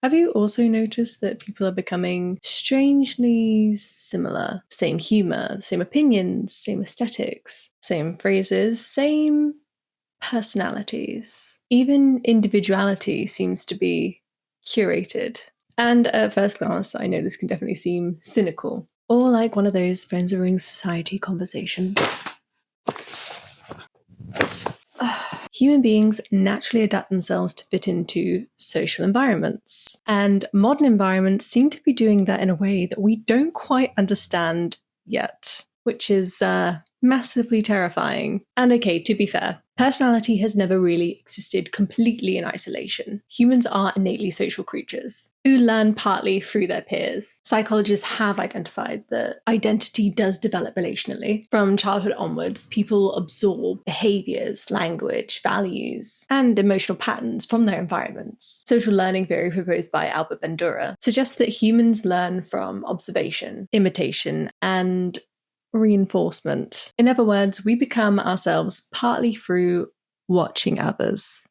Have you also noticed that people are becoming strangely similar? Same humour, same opinions, same aesthetics, same phrases, same personalities. Even individuality seems to be curated. And at first glance, I know this can definitely seem cynical, or like one of those Friends of Ring Society conversations. Human beings naturally adapt themselves to fit into social environments, and modern environments seem to be doing that in a way that we don't quite understand yet, which is massively terrifying. And okay, to be fair, personality has never really existed completely in isolation. Humans are innately social creatures who learn partly through their peers. Psychologists have identified that identity does develop relationally. From childhood onwards, people absorb behaviours, language, values, and emotional patterns from their environments. Social learning theory proposed by Albert Bandura suggests that humans learn from observation, imitation, and reinforcement. In other words, we become ourselves partly through watching others.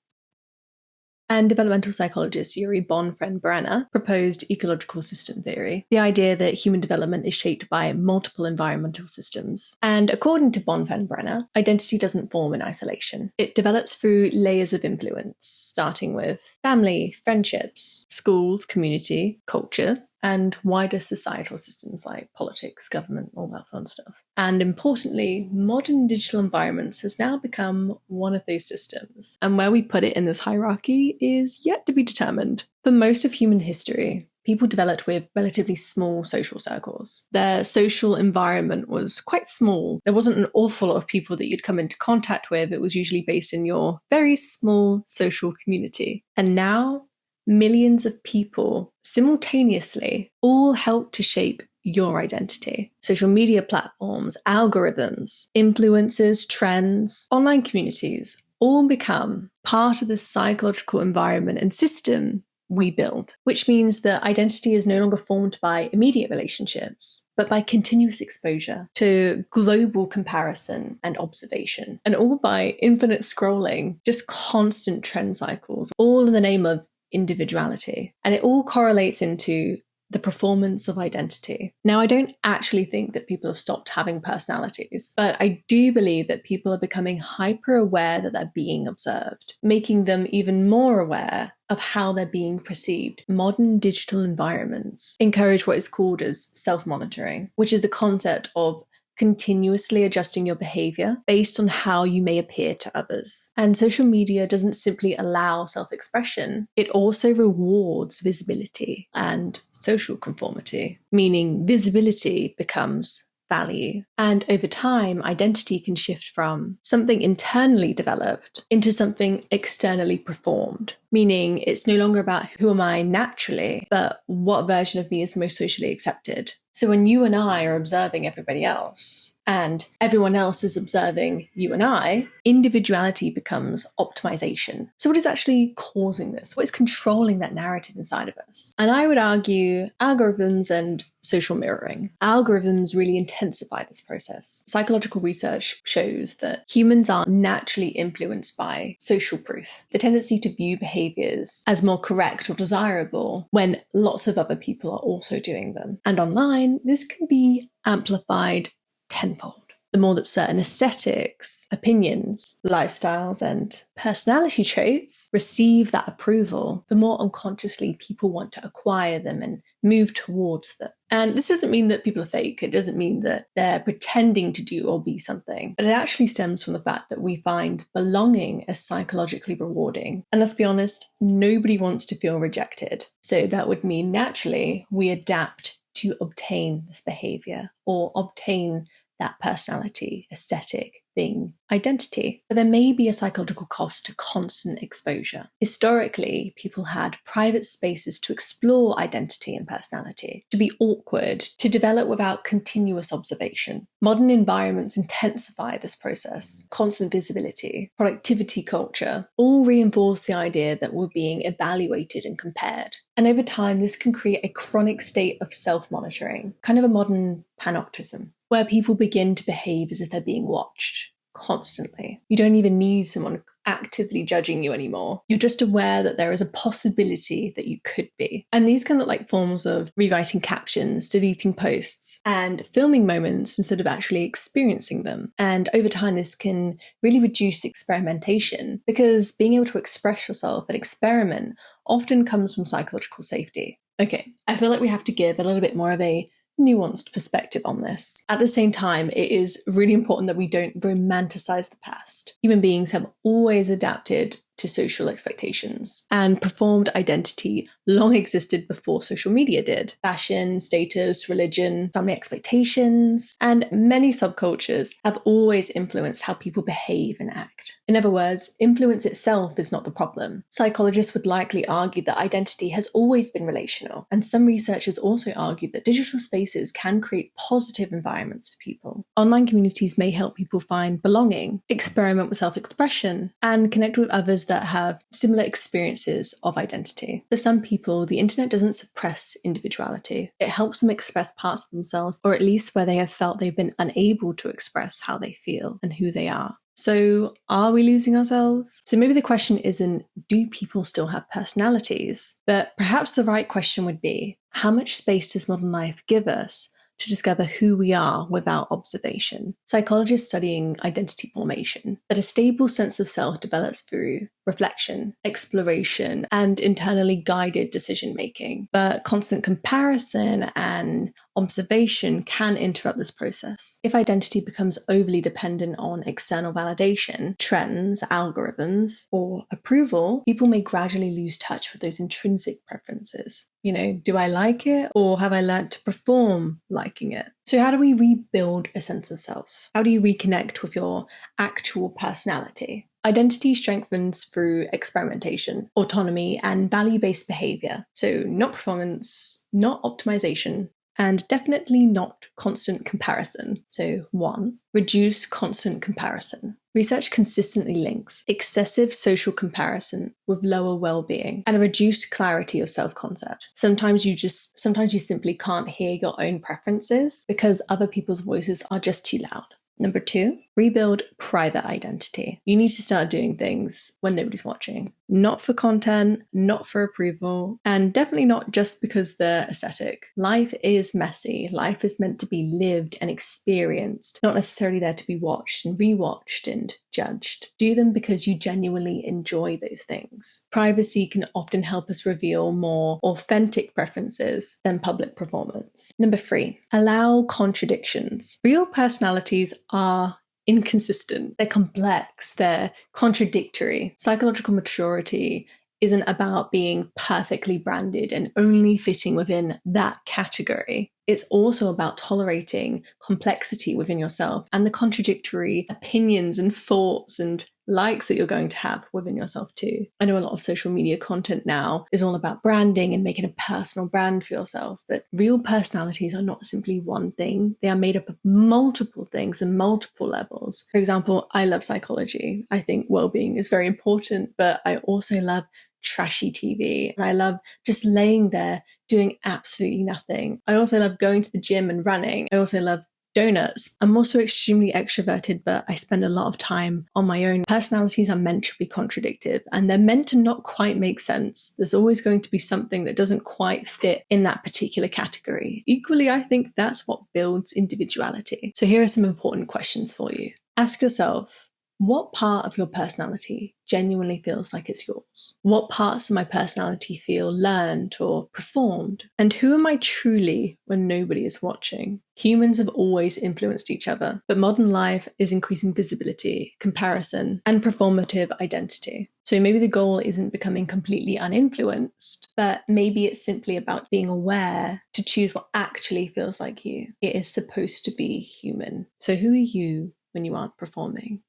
And developmental psychologist Yuri Bonfren-Brenner proposed ecological system theory, the idea that human development is shaped by multiple environmental systems. And according to Bonfren-Brenner, identity doesn't form in isolation. It develops through layers of influence, starting with family, friendships, schools, community, culture, and wider societal systems like politics, government, all that fun stuff. And importantly, modern digital environments has now become one of those systems. And where we put it in this hierarchy is yet to be determined. For most of human history, people developed with relatively small social circles. Their social environment was quite small. There wasn't an awful lot of people that you'd come into contact with. It was usually based in your very small social community. And now, millions of people simultaneously all help to shape your identity. Social media platforms, algorithms, influencers, trends, online communities all become part of the psychological environment and system we build, which means that identity is no longer formed by immediate relationships, but by continuous exposure to global comparison and observation, and all by infinite scrolling, just constant trend cycles, all in the name of individuality. And it all correlates into the performance of identity. Now, I don't actually think that people have stopped having personalities, but I do believe that people are becoming hyper aware that they're being observed, making them even more aware of how they're being perceived. Modern digital environments encourage what is called as self-monitoring, which is the concept of continuously adjusting your behavior based on how you may appear to others. And social media doesn't simply allow self-expression, it also rewards visibility and social conformity, meaning visibility becomes value. And over time, identity can shift from something internally developed into something externally performed, meaning it's no longer about who am I naturally, but what version of me is most socially accepted. So when you and I are observing everybody else, and everyone else is observing you and I, individuality becomes optimization. So what is actually causing this? What is controlling that narrative inside of us? And I would argue algorithms and social mirroring. Algorithms really intensify this process. Psychological research shows that humans are naturally influenced by social proof, the tendency to view behaviors as more correct or desirable when lots of other people are also doing them. And online, this can be amplified tenfold. The more that certain aesthetics, opinions, lifestyles, and personality traits receive that approval, the more unconsciously people want to acquire them and move towards them. And this doesn't mean that people are fake. It doesn't mean that they're pretending to do or be something. But it actually stems from the fact that we find belonging as psychologically rewarding. And let's be honest, nobody wants to feel rejected. So that would mean naturally we adapt to obtain this behavior or obtain that personality, aesthetic, thing, identity. But there may be a psychological cost to constant exposure. Historically, people had private spaces to explore identity and personality, to be awkward, to develop without continuous observation. Modern environments intensify this process. Constant visibility, productivity culture, all reinforce the idea that we're being evaluated and compared. And over time, this can create a chronic state of self-monitoring, kind of a modern panoptism, where people begin to behave as if they're being watched. constantly. You don't even need someone actively judging you anymore. You're just aware that there is a possibility that you could be. And these can look like forms of rewriting captions, deleting posts, and filming moments instead of actually experiencing them. And over time, this can really reduce experimentation, because being able to express yourself and experiment often comes from psychological safety. Okay, I feel like we have to give a little bit more of a nuanced perspective on this. At the same time, it is really important that we don't romanticize the past. Human beings have always adapted to social expectations, and performed identity long existed before social media did. Fashion, status, religion, family expectations, and many subcultures have always influenced how people behave and act. In other words, influence itself is not the problem. Psychologists would likely argue that identity has always been relational, and some researchers also argue that digital spaces can create positive environments for people. Online communities may help people find belonging, experiment with self-expression, and connect with others that have similar experiences of identity. For some people, the internet doesn't suppress individuality. It helps them express parts of themselves, or at least where they have felt they've been unable to express how they feel and who they are. So, are we losing ourselves? So maybe the question isn't, do people still have personalities? But perhaps the right question would be, how much space does modern life give us to discover who we are without observation? Psychologists studying identity formation that a stable sense of self develops through reflection, exploration, and internally guided decision-making. But constant comparison and observation can interrupt this process. If identity becomes overly dependent on external validation, trends, algorithms, or approval, people may gradually lose touch with those intrinsic preferences. Do I like it, or have I learnt to perform liking it? So how do we rebuild a sense of self? How do you reconnect with your actual personality? Identity strengthens through experimentation, autonomy, and value-based behaviour. So not performance, not optimization, and definitely not constant comparison. So 1, reduce constant comparison. Research consistently links excessive social comparison with lower well-being and a reduced clarity of self-concept. Sometimes you simply can't hear your own preferences because other people's voices are just too loud. Number 2, rebuild private identity. You need to start doing things when nobody's watching. Not for content, not for approval, and definitely not just because they're aesthetic. Life is messy. Life is meant to be lived and experienced, not necessarily there to be watched and rewatched and judged. Do them because you genuinely enjoy those things. Privacy can often help us reveal more authentic preferences than public performance. Number 3, allow contradictions. Real personalities are inconsistent, they're complex, they're contradictory. Psychological maturity isn't about being perfectly branded and only fitting within that category. It's also about tolerating complexity within yourself and the contradictory opinions and thoughts and likes that you're going to have within yourself too. I know a lot of social media content now is all about branding and making a personal brand for yourself, but real personalities are not simply one thing. They are made up of multiple things and multiple levels. For example, I love psychology. I think well-being is very important, but I also love trashy TV. And I love just laying there doing absolutely nothing. I also love going to the gym and running. I also love donuts. I'm also extremely extroverted, but I spend a lot of time on my own. Personalities are meant to be contradictive and they're meant to not quite make sense. There's always going to be something that doesn't quite fit in that particular category. Equally, I think that's what builds individuality. So here are some important questions for you. Ask yourself, what part of your personality genuinely feels like it's yours? What parts of my personality feel learned or performed? And who am I truly when nobody is watching? Humans have always influenced each other, but modern life is increasing visibility, comparison, and performative identity. So maybe the goal isn't becoming completely uninfluenced, but maybe it's simply about being aware to choose what actually feels like you. It is supposed to be human. So who are you when you aren't performing?